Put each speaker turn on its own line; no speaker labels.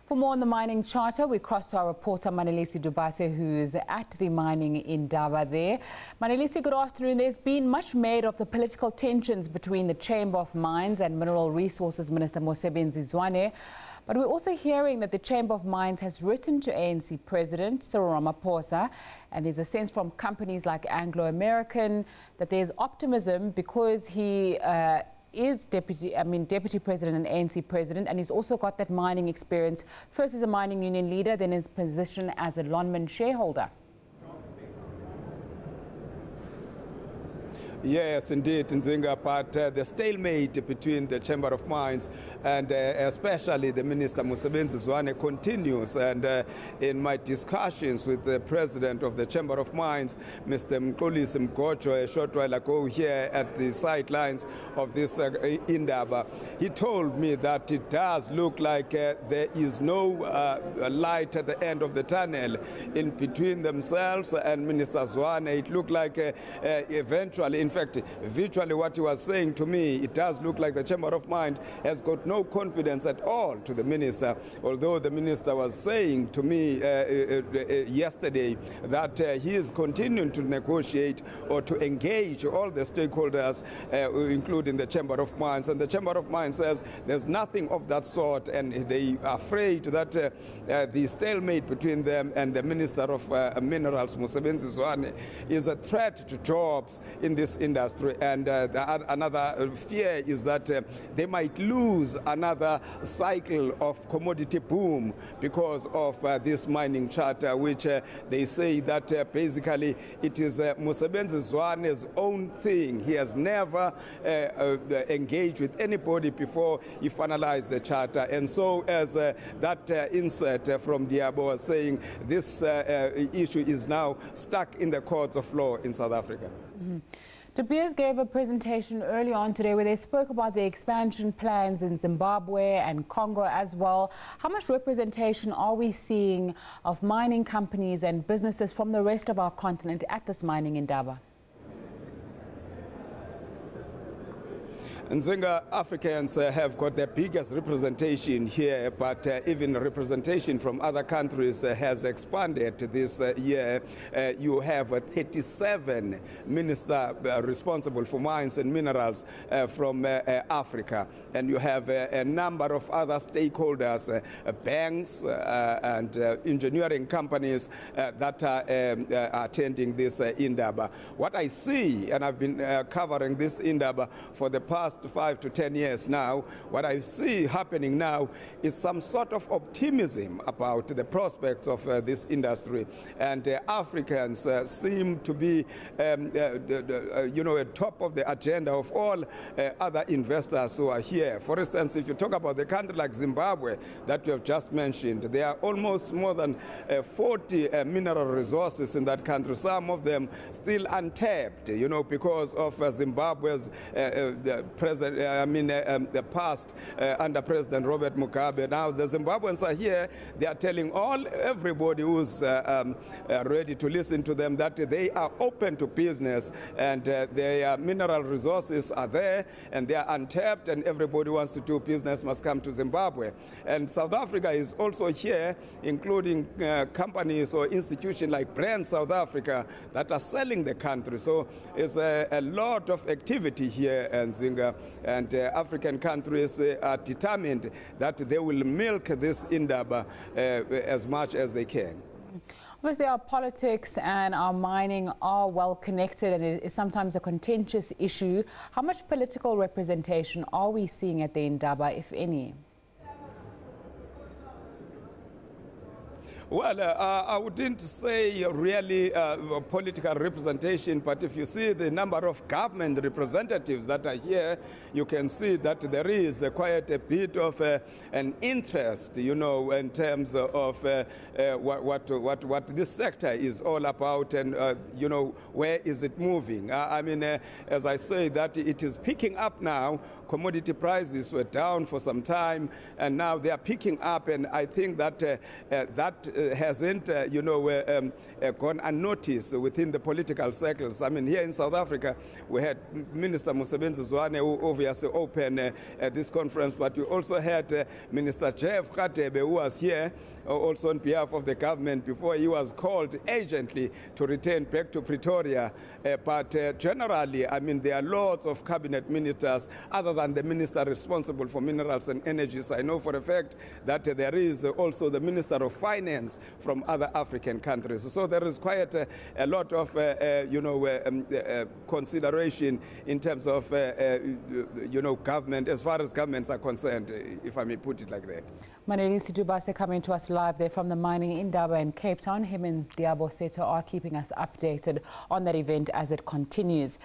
For more on the mining charter, we cross to our reporter Manelisi Dubase, who is at the Mining Indaba there. Manelisi, good afternoon. There's been much made of the political tensions between the Chamber of Mines and Mineral Resources Minister Mosebenzi Zwane. But we're also hearing that the Chamber of Mines has written to ANC President Cyril Ramaphosa, and there's a sense from companies like Anglo American that there's optimism because he is deputy president and ANC president, and he's also got that mining experience, first as a mining union leader, then his position as a Lonmin shareholder.
Yes, indeed, Nzinga, but the stalemate between the Chamber of Mines and especially the Minister Mosebenzi Zwane continues. And in my discussions with the President of the Chamber of Mines, Mr. Mgocho, a short while ago here at the sidelines of this Indaba, he told me that it does look like there is no light at the end of the tunnel in between themselves and Minister Zwane. It looked like eventually, in fact, virtually what he was saying to me, it does look like the Chamber of Mines has got no confidence at all to the minister, although the minister was saying to me yesterday that he is continuing to negotiate or to engage all the stakeholders, including the Chamber of Mines. And the Chamber of Mines says there's nothing of that sort, and they are afraid that the stalemate between them and the Minister of Minerals, Mosebenzi Zwane, is a threat to jobs in this industry. And another fear is that they might lose another cycle of commodity boom because of this mining charter, which they say that basically it is Mosebenzi Zwane's own thing. He has never engaged with anybody before he finalized the charter. And so as that insert from Diabo was saying, this issue is now stuck in the courts of law in South Africa.
De Beers gave a presentation early on today where they spoke about the expansion plans in Zimbabwe and Congo as well. How much representation are we seeing of mining companies and businesses from the rest of our continent at this Mining Indaba?
Nzinga, Africans have got the biggest representation here, but even representation from other countries has expanded this year. You have 37 ministers responsible for mines and minerals from Africa, and you have a number of other stakeholders, banks and engineering companies that are attending this Indaba. What I see, and I've been covering this Indaba for the past 5 to 10 years now, what I see happening now is some sort of optimism about the prospects of this industry. And Africans seem to be, at top of the agenda of all other investors who are here. For instance, if you talk about the country like Zimbabwe that you have just mentioned, there are almost more than 40 mineral resources in that country, some of them still untapped, because of Zimbabwe's the past under President Robert Mugabe. Now the Zimbabweans are here. They are telling everybody who's ready to listen to them that they are open to business, and their mineral resources are there and they are untapped, and everybody wants to do business must come to Zimbabwe. And South Africa is also here, including companies or institutions like Brand South Africa that are selling the country. So it's a lot of activity here, and Zinga. And African countries are determined that they will milk this Indaba as much as they can.
Obviously, our politics and our mining are well connected, and it is sometimes a contentious issue. How much political representation are we seeing at the Indaba, if any?
Well, I wouldn't say really political representation, but if you see the number of government representatives that are here, you can see that there is quite a bit of an interest, in terms of what this sector is all about, and where is it moving. As I say, that it is picking up now commodity prices were down for some time, and now they are picking up, and I think that hasn't, gone unnoticed within the political circles. I mean, here in South Africa, we had Minister Mosebenzi Zwane, who obviously opened this conference, but we also had Minister Jeff Khatebe, who was here also on behalf of the government before he was called urgently to return back to Pretoria. But generally, I mean, there are lots of cabinet ministers other than the minister responsible for minerals and energies. I know for a fact that there is also the Minister of Finance from other African countries. So there is quite a lot of, consideration in terms of, government, as far as governments are concerned, if I may put it like that.
Manelisi Dubase coming to us live there from the Mining Indaba in Cape Town. Him and Diabo Seto are keeping us updated on that event as it continues.